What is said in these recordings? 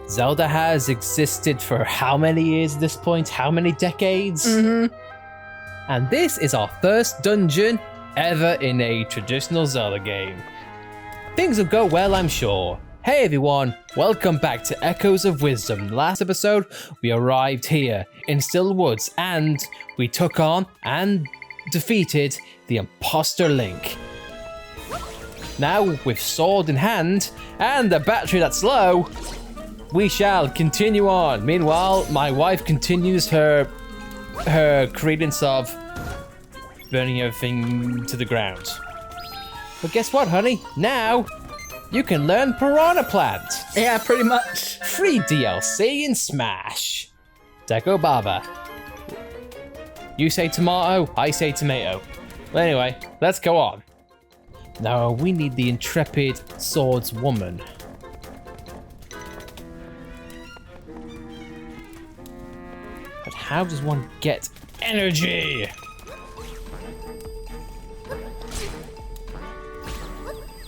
Zelda has existed for how many years at this point? How many decades? And this is our first dungeon ever in a traditional Zelda game. Things will go well, I'm sure. Hey everyone, welcome back to Echoes of Wisdom. Last episode, we arrived here in Still Woods and we took on and defeated the imposter Link. Now, with sword in hand and a battery that's low, we shall continue on. Meanwhile, my wife continues her credence of burning everything to the ground. But guess what, honey? Now, you can learn Piranha Plant. Yeah, pretty much. Free DLC in Smash. Deco Baba. You say tomato, I say tomato. Well, anyway, let's go on. Now, we need the intrepid swordswoman. But how does one get energy?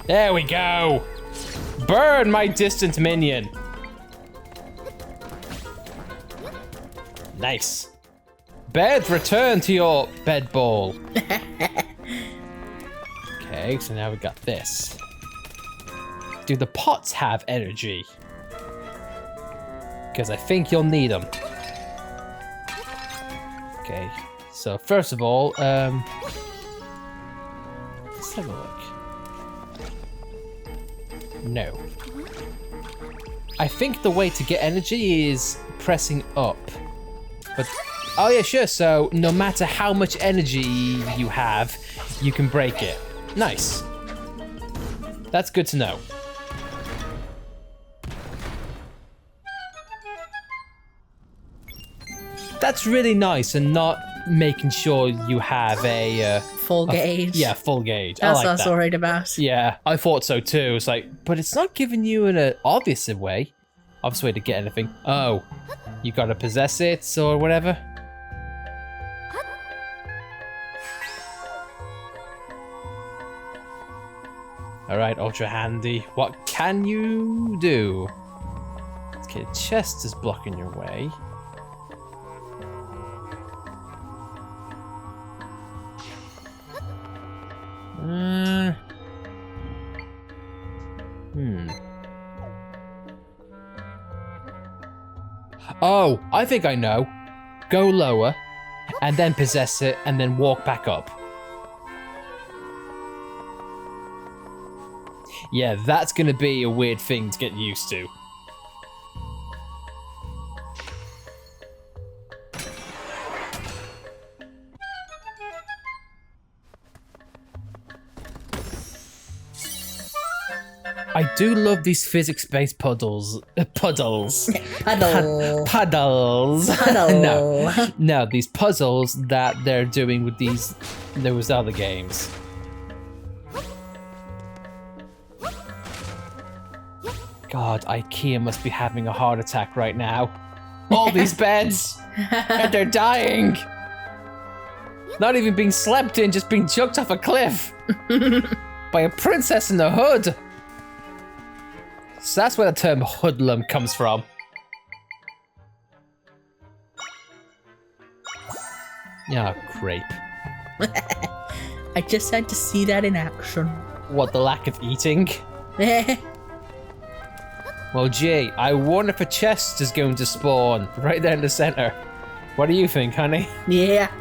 There we go. Burn my distant minion. Nice. Bed, return to your bed ball. Okay, so now we got this. Do the pots have energy? Because I think you'll need them. Okay, so first of all, let's have a look. No. I think the way to get energy is pressing up. But, oh yeah, sure, so no matter how much energy you have, you can break it. Nice. That's good to know. That's really nice and not making sure you have a full gauge. Yeah, full gauge. That's I like what I was that. worried about. Yeah, I thought so too. It's like, but it's not giving you an obvious way to get anything. Oh, you gotta possess it or whatever. All right, ultra handy. What can you do? Okay, the chest is blocking your way. Oh, I think I know. Go lower, and then possess it, and then walk back up. Yeah, that's gonna be a weird thing to get used to. I do love these physics-based puddles. Puddles. Puddle. Puddles. Puddle. No, these puzzles that they're doing with those other games. God, IKEA must be having a heart attack right now. All these beds, and they're dying. Not even being slept in, just being chucked off a cliff by a princess in the hood. So that's where the term hoodlum comes from. Yeah, crepe. I just had to see that in action. What, the lack of eating? Well, gee, I wonder if a chest is going to spawn right there in the center. What do you think, honey? Yeah.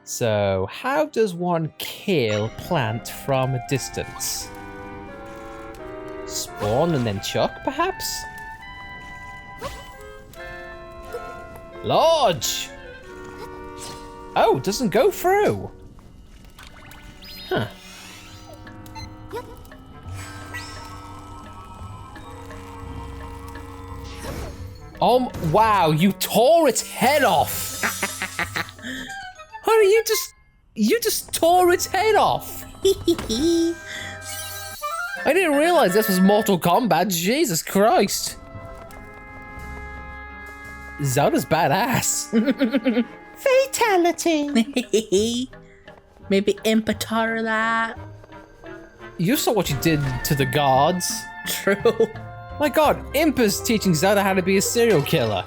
So, how does one kill plant from a distance? Spawn and then chuck, perhaps? Lodge! Oh, it doesn't go through. Huh. Oh, wow, you tore its head off. Honey, you just tore its head off. I didn't realize this was Mortal Kombat. Jesus Christ. Zelda's badass. Fatality. Maybe Impa taught her that. You saw what you did to the gods. True. My god, Impa's teaching Zelda how to be a serial killer.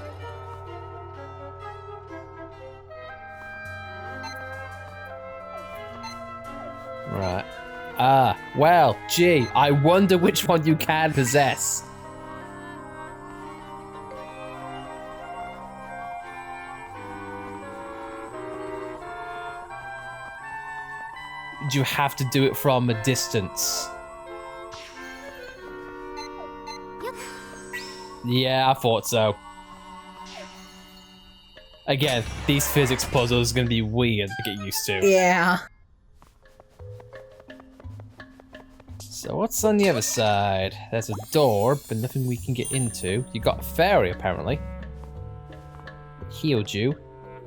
Right. Well, gee, I wonder which one you can possess. You have to do it from a distance. Yeah, I thought so. Again, these physics puzzles are gonna be weird to get used to. Yeah. So what's on the other side? There's a door, but nothing we can get into. You got a fairy, apparently. It healed you.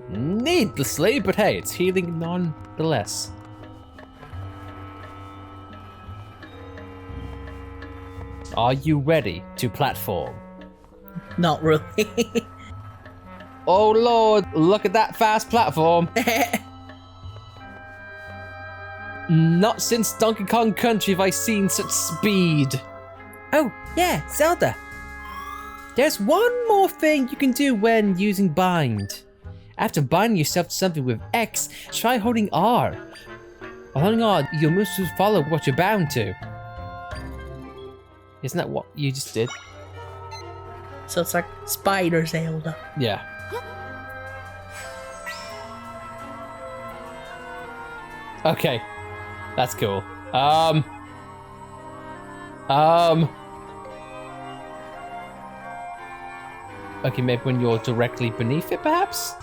Needlessly, but hey, it's healing nonetheless. Are you ready to platform? Not really. Oh lord, look at that fast platform. Not since Donkey Kong Country have I seen such speed. Oh, yeah, Zelda. There's one more thing you can do when using bind. After binding yourself to something with X, try holding R. While holding R, your moves will follow what you're bound to. Isn't that what you just did? So it's like Spider Zelda. Yeah. Okay. That's cool. Okay, maybe when you're directly beneath it, perhaps?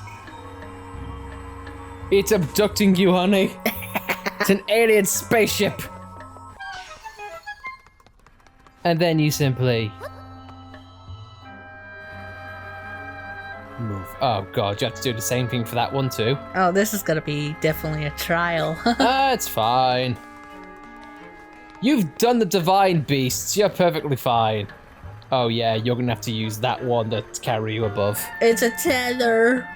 It's abducting you, honey. It's an alien spaceship. And then you simply move. Oh god, you have to do the same thing for that one too. Oh, this is gonna be definitely a trial. It's fine. You've done the divine beasts. You're perfectly fine. Oh yeah, you're gonna have to use that one to carry you above. It's a tether.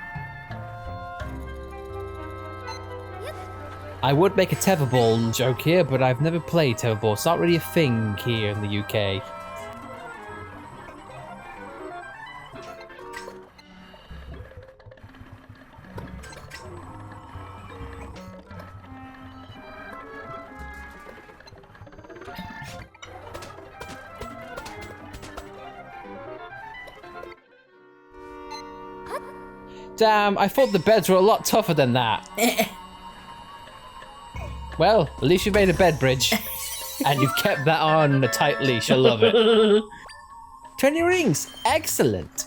I would make a tetherball joke here, but I've never played tetherball. It's not really a thing here in the UK. Damn, I thought the beds were a lot tougher than that. Well, at least you made a bed bridge. And you've kept that on a tight leash. I love it. 20 rings. Excellent.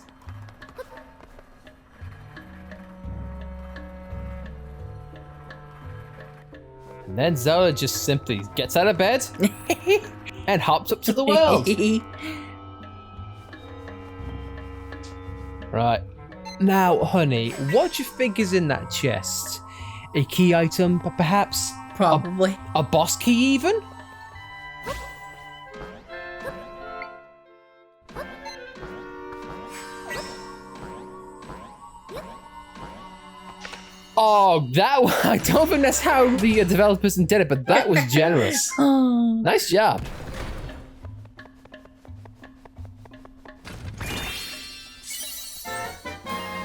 And then Zelda just simply gets out of bed and hops up to the world. Right. Now, honey, what do you think is in that chest? A key item, perhaps? Probably. A boss key, even? Oh, that I don't think that's how the developers intended it, but that was generous. Oh. Nice job.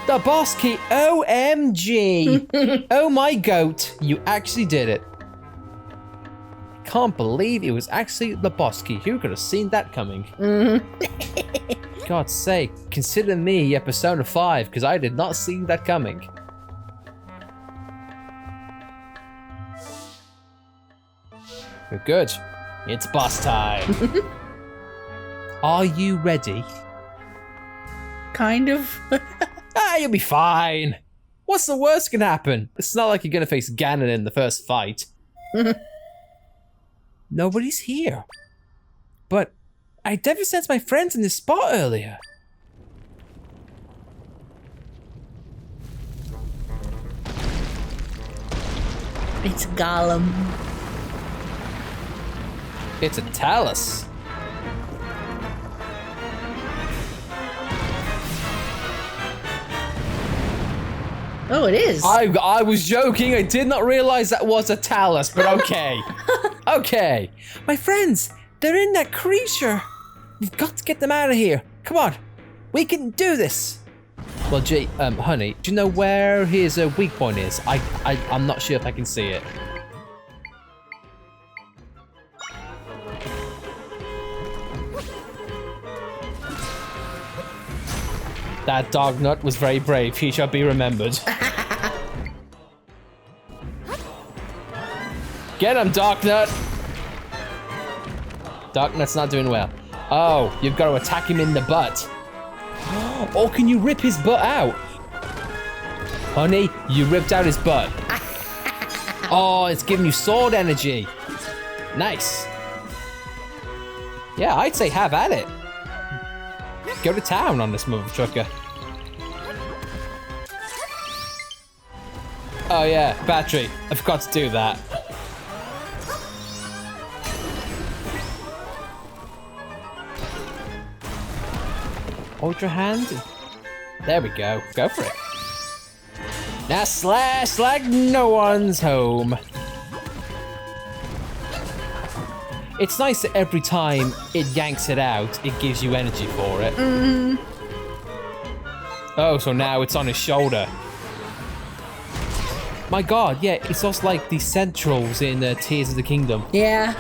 The boss key, OMG. Oh my goat, you actually did it. Can't believe it was actually the boss key. Who could have seen that coming? God's sake, consider me a Persona 5, because I did not see that coming. You're good. It's boss time. Are you ready? Kind of. You'll be fine. What's the worst can happen? It's not like you're gonna face Ganon in the first fight. Nobody's here. But I never sensed my friends in this spot earlier. It's Gollum. It's a Talus. Oh, it is. I was joking. I did not realize that was a Talus, but okay. Okay. My friends, they're in that creature. We've got to get them out of here. Come on. We can do this. Well, gee, honey, do you know where his weak point is? I'm not sure if I can see it. That dog nut was very brave. He shall be remembered. Get him, Darknut! Darknut's not doing well. Oh, you've got to attack him in the butt. Oh, can you rip his butt out? Honey, you ripped out his butt. Oh, it's giving you sword energy. Nice. Yeah, I'd say have at it. Go to town on this mother trucker. Oh yeah, battery. I forgot to do that. Ultra hand. There we go. Go for it. Now slash like no one's home. It's nice that every time it yanks it out, it gives you energy for it. Oh, so now it's on his shoulder. My god, yeah, it's just like the centrals in Tears of the Kingdom. Yeah.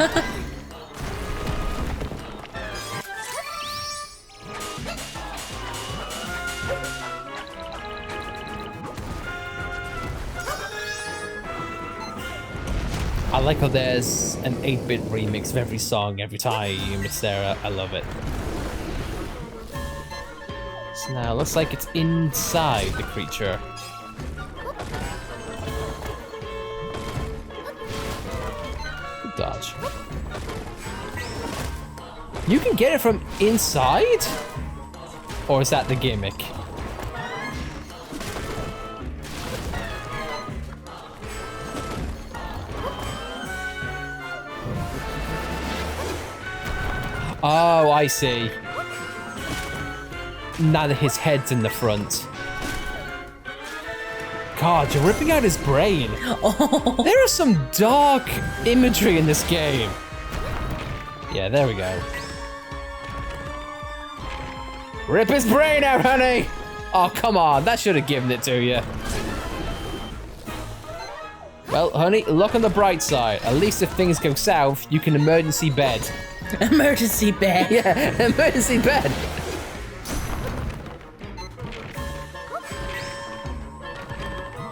I like how there's an 8-bit remix of every song every time it's there. I love it. So now it looks like it's inside the creature. Good dodge. You can get it from inside? Or is that the gimmick? Oh, I see. Now that his head's in the front. God, you're ripping out his brain. Oh. There is some dark imagery in this game. Yeah, there we go. Rip his brain out, honey! Oh, come on. That should have given it to you. Well, honey, look on the bright side. At least if things go south, you can emergency bed. Emergency bed. Yeah, emergency bed.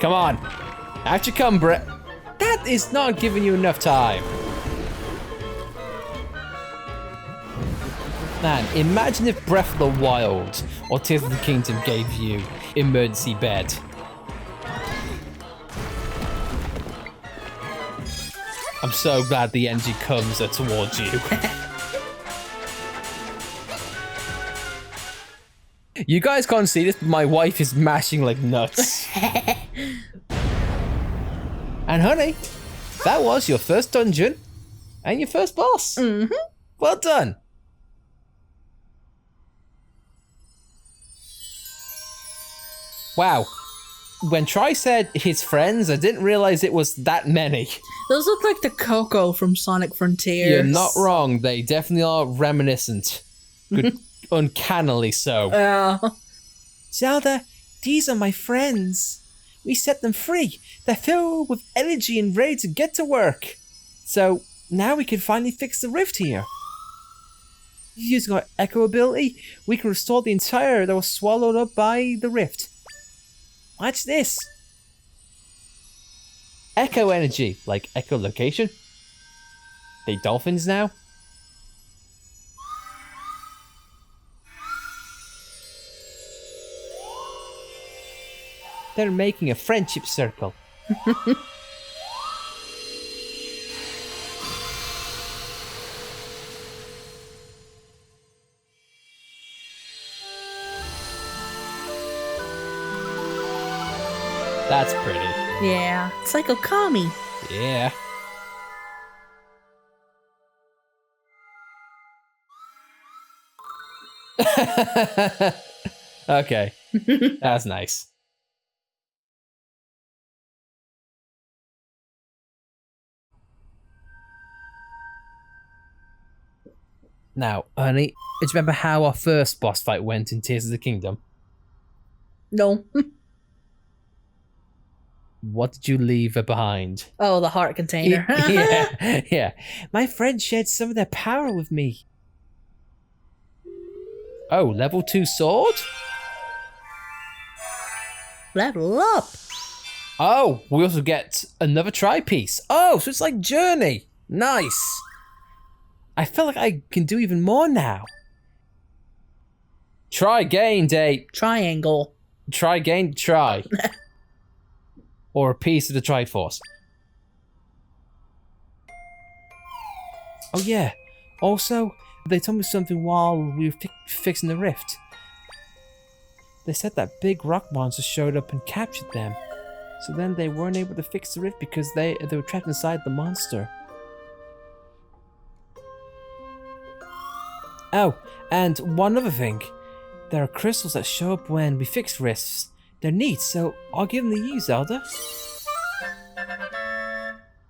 Come on. Out you come, Brett. That is not giving you enough time. Man, imagine if Breath of the Wild or Tears of the Kingdom gave you emergency bed. I'm so glad the energy comes towards you. You guys can't see this, but my wife is mashing like nuts. And honey, that was your first dungeon and your first boss. Mm-hmm. Well done. Wow. When Tri said his friends, I didn't realize it was that many. Those look like the Coco from Sonic Frontiers. You're not wrong. They definitely are reminiscent. Good, uncannily so. Zelda, these are my friends. We set them free. They're filled with energy and ready to get to work. So now we can finally fix the rift here. Using our echo ability, we can restore the entire that was swallowed up by the rift. Watch this. Echo energy, like echolocation. They dolphins now? They're making a friendship circle. That's pretty. Yeah, it's like Okami. Yeah. Okay. That's nice. Now, honey, do you remember how our first boss fight went in Tears of the Kingdom? No. What did you leave her behind? Oh, the heart container. Yeah. My friends shared some of their power with me. Oh, level 2 sword? Level up. Oh, we also get another tri-piece. Oh, so it's like Journey. Nice. I feel like I can do even more now. Try gained a... Triangle. Try gained try. Or a piece of the Triforce. Oh yeah. Also, they told me something while we were fixing the rift. They said that big rock monster showed up and captured them. So then they weren't able to fix the rift because they were trapped inside the monster. Oh, and one other thing. There are crystals that show up when we fix rifts. They're neat, so I'll give them to you, Zelda.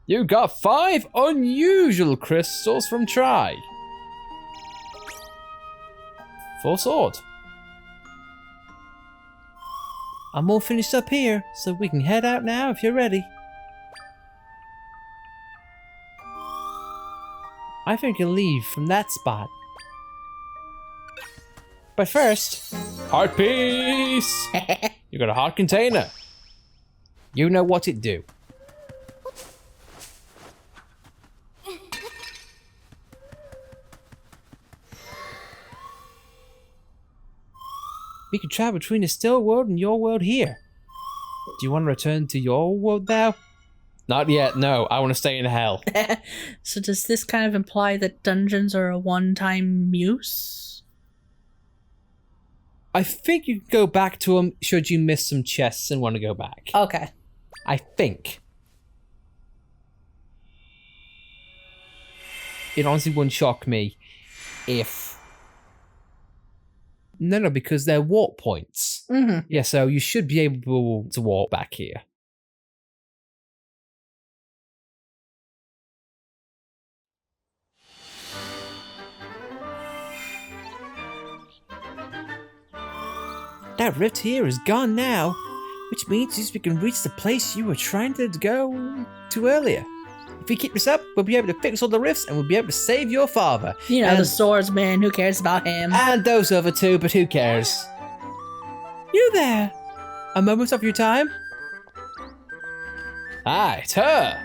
You got 5 unusual crystals from Tri. Full sword. I'm all finished up here, so we can head out now if you're ready. I think you'll leave from that spot. But first, heart piece! You got a heart container. You know what it do. We can travel between the still world and your world here. Do you want to return to your world now? Not yet, no. I want to stay in hell. So does this kind of imply that dungeons are a one-time use? I think you can go back to them should you miss some chests and want to go back. Okay. I think. It honestly wouldn't shock me if... No, because they're warp points. Mm-hmm. Yeah, so you should be able to walk back here. That rift here is gone now, which means we can reach the place you were trying to go to earlier. If we keep this up, we'll be able to fix all the rifts and we'll be able to save your father. You know, and the swordsman, who cares about him? And those other two, but who cares? You there? A moment of your time? Ah, it's her!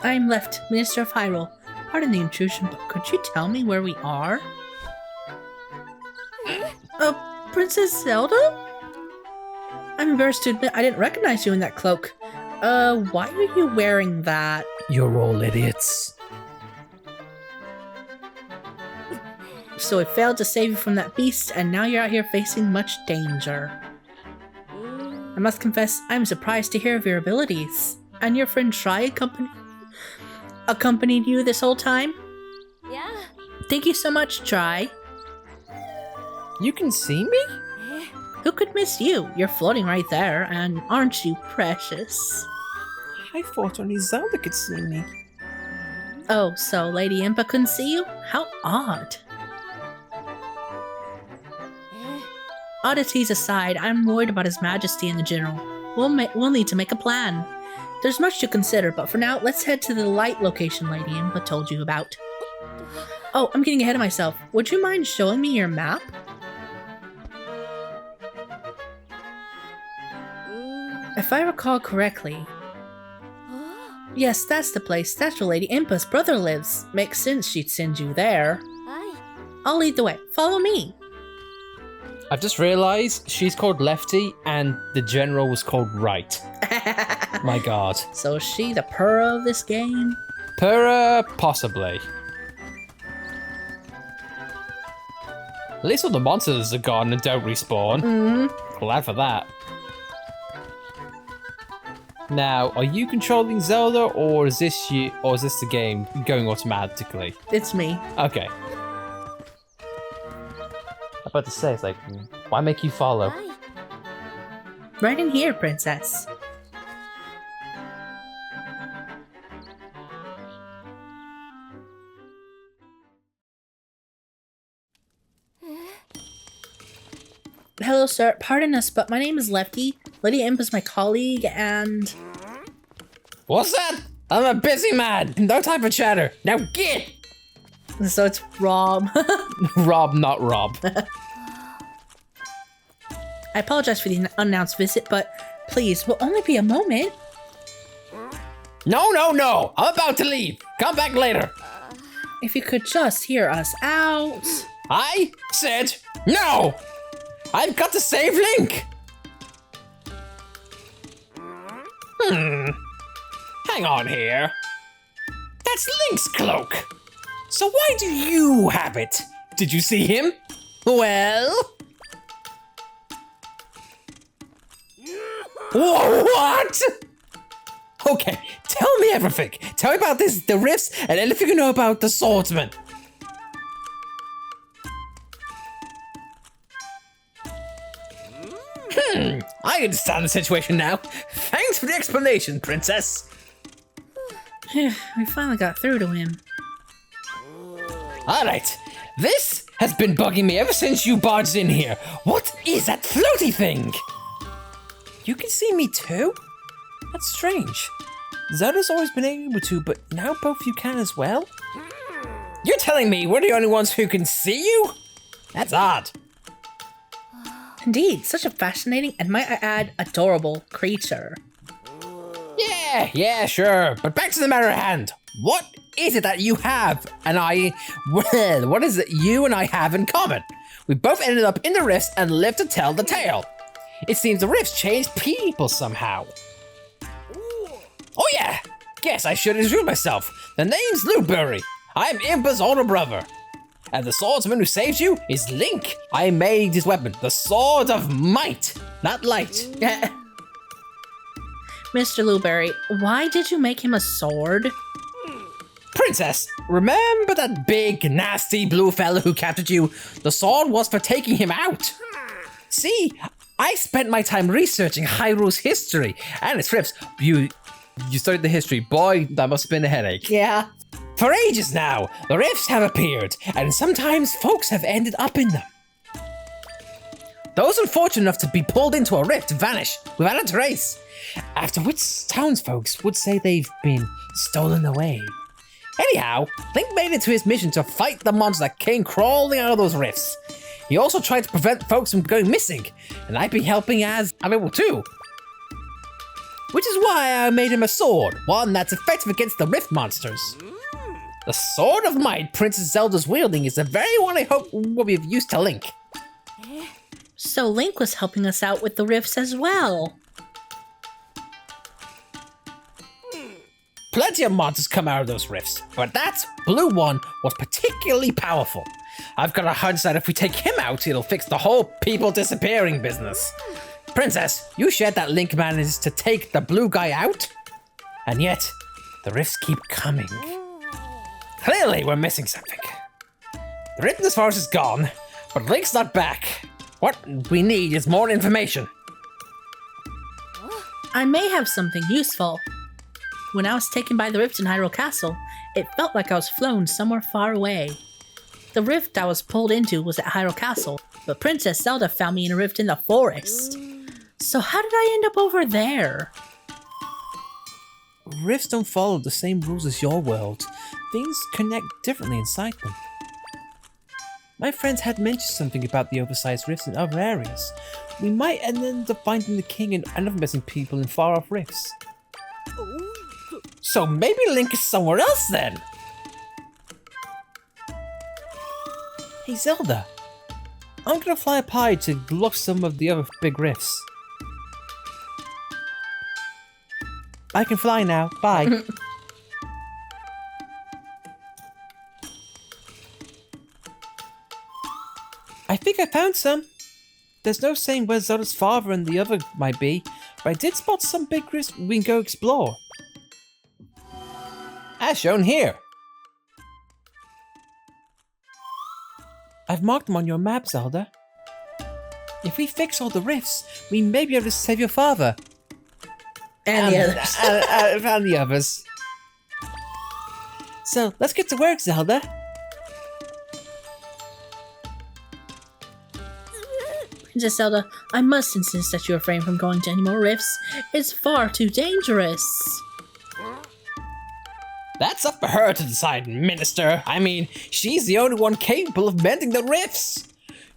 I'm Left, Minister of Hyrule. Pardon the intrusion, but could you tell me where we are? Princess Zelda? I'm embarrassed to admit I didn't recognize you in that cloak. Why are you wearing that? You're all idiots. So it failed to save you from that beast, and now you're out here facing much danger. I must confess, I'm surprised to hear of your abilities. And your friend Tri accompanied you this whole time? Yeah. Thank you so much, Tri. You can see me? Who could miss you? You're floating right there, and aren't you precious? I thought only Zelda could see me. Oh, so Lady Impa couldn't see you? How odd. Oddities aside, I'm worried about His Majesty and the General. We'll need to make a plan. There's much to consider, but for now, let's head to the light location Lady Impa told you about. Oh, I'm getting ahead of myself. Would you mind showing me your map? If I recall correctly... Yes, that's the place. That's where Lady Impa's brother lives. Makes sense she'd send you there. I'll lead the way. Follow me. I've just realised she's called Lefty and the general was called Right. My god. So is she the Purah of this game? Purah, possibly. At least all the monsters are gone and don't respawn. Mm-hmm. Glad for that. Now, are you controlling Zelda, or is this you, or is this the game going automatically? It's me. Okay. I'm about to say, it's like, why make you follow? Right in here, princess. Hello, sir. Pardon us, but my name is Lefty. Lady Impa's my colleague, and... What's that? I'm a busy man. No time for chatter. Now get! So it's Rob. Rob, not Rob. I apologize for the unannounced visit, but please, will only be a moment. No. I'm about to leave. Come back later. If you could just hear us out. I said no. I've got to save Link. Hang on here. That's Link's cloak. So why do you have it? Did you see him? Well? Whoa, what? Okay, tell me everything. Tell me about the rifts, and anything you know about the swordsman. I understand the situation now. Thanks for the explanation, princess. We finally got through to him. Alright, this has been bugging me ever since you barged in here. What is that floaty thing? You can see me too? That's strange. Zelda's always been able to, but now both you can as well? You're telling me we're the only ones who can see you? That's odd. Indeed, such a fascinating and, might I add, adorable creature. Yeah, sure. But back to the matter at hand. What is it that you have and well, what is it you and I have in common? We both ended up in the rifts and lived to tell the tale. It seems the rifts changed people somehow. Oh yeah, guess I should introduce myself. The name's Blueberry. I'm Impa's older brother. And the swordsman who saves you is Link. I made his weapon, the Sword of Might, not light. Mr. Blueberry, why did you make him a sword? Princess, remember that big, nasty blue fella who captured you? The sword was for taking him out. See, I spent my time researching Hyrule's history and its rifts. You studied the history. Boy, that must have been a headache. Yeah. For ages now, the rifts have appeared, and sometimes folks have ended up in them. Those unfortunate enough to be pulled into a rift vanish without a trace, after which townsfolk would say they've been stolen away. Anyhow, Link made it to his mission to fight the monster that came crawling out of those rifts. He also tried to prevent folks from going missing, and I've been helping as I'm able to. Which is why I made him a sword, one that's effective against the rift monsters. The Sword of Might Princess Zelda's wielding is the very one I hope will be of use to Link. So Link was helping us out with the rifts as well. Plenty of monsters come out of those rifts, but that blue one was particularly powerful. I've got a hunch that if we take him out, it'll fix the whole people disappearing business. Princess, you shared that Link managed to take the blue guy out? And yet, the rifts keep coming. Clearly, we're missing something. The Witness Forest is gone, but Link's not back. What we need is more information. I may have something useful. When I was taken by the rift in Hyrule Castle, it felt like I was flown somewhere far away. The rift I was pulled into was at Hyrule Castle, but Princess Zelda found me in a rift in the forest. So how did I end up over there? Rifts don't follow the same rules as your world. Things connect differently inside them. My friends had mentioned something about the oversized rifts in other areas. We might end up finding the king and other missing people in far-off rifts. So maybe Link is somewhere else then? Hey Zelda, I'm gonna fly up high to look some of the other big rifts. I can fly now, bye. I think I found some. There's no saying where Zelda's father and the other might be, but I did spot some big rifts we can go explore. As shown here. I've marked them on your map, Zelda. If we fix all the rifts, we may be able to save your father. And the others. And the others. So, let's get to work, Zelda. Princess Zelda, I must insist that you refrain from going to any more rifts. It's far too dangerous. That's up for her to decide, Minister. I mean, she's the only one capable of mending the rifts.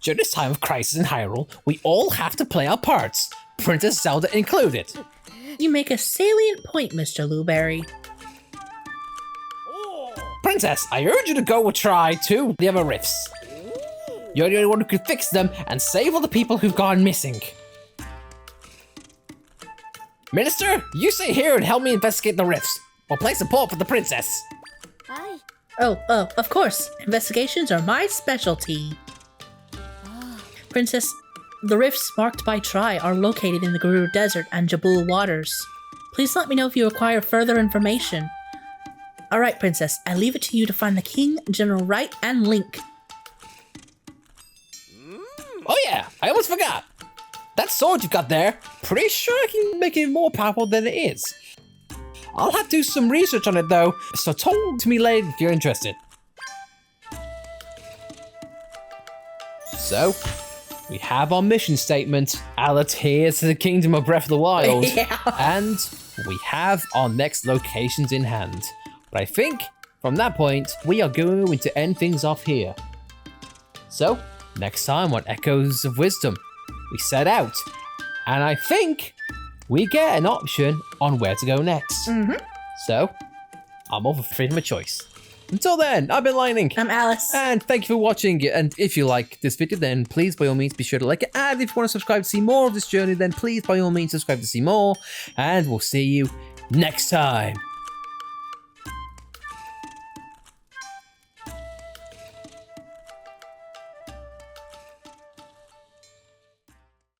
During this time of crisis in Hyrule, we all have to play our parts, Princess Zelda included. You make a salient point, Mr. Luberry. Princess, I urge you to go try to the other rifts. You're the only one who can fix them and save all the people who've gone missing. Minister, you stay here and help me investigate the rifts. We'll play support for the princess. Hi. Oh, of course. Investigations are my specialty. Princess, the rifts marked by Tri are located in the Gerudo Desert and Jabul waters. Please let me know if you require further information. Alright, Princess, I leave it to you to find the King, General Wright, and Link. Oh yeah, I almost forgot. That sword you've got there, pretty sure I can make it more powerful than it is. I'll have to do some research on it though, so talk to me later if you're interested. So, we have our mission statement, adhere to the Kingdom of Breath of the Wild, Yeah. and we have our next locations in hand. But I think, from that point, we are going to end things off here. So, next time on Echoes of Wisdom, we set out, and I think we get an option on where to go next. So, I'm all for freedom of choice. Until then, I've been Lightning. I'm Alice. And thank you for watching. And if you like this video, then please, by all means, be sure to like it. And if you want to subscribe to see more of this journey, then please, by all means, subscribe to see more. And we'll see you next time.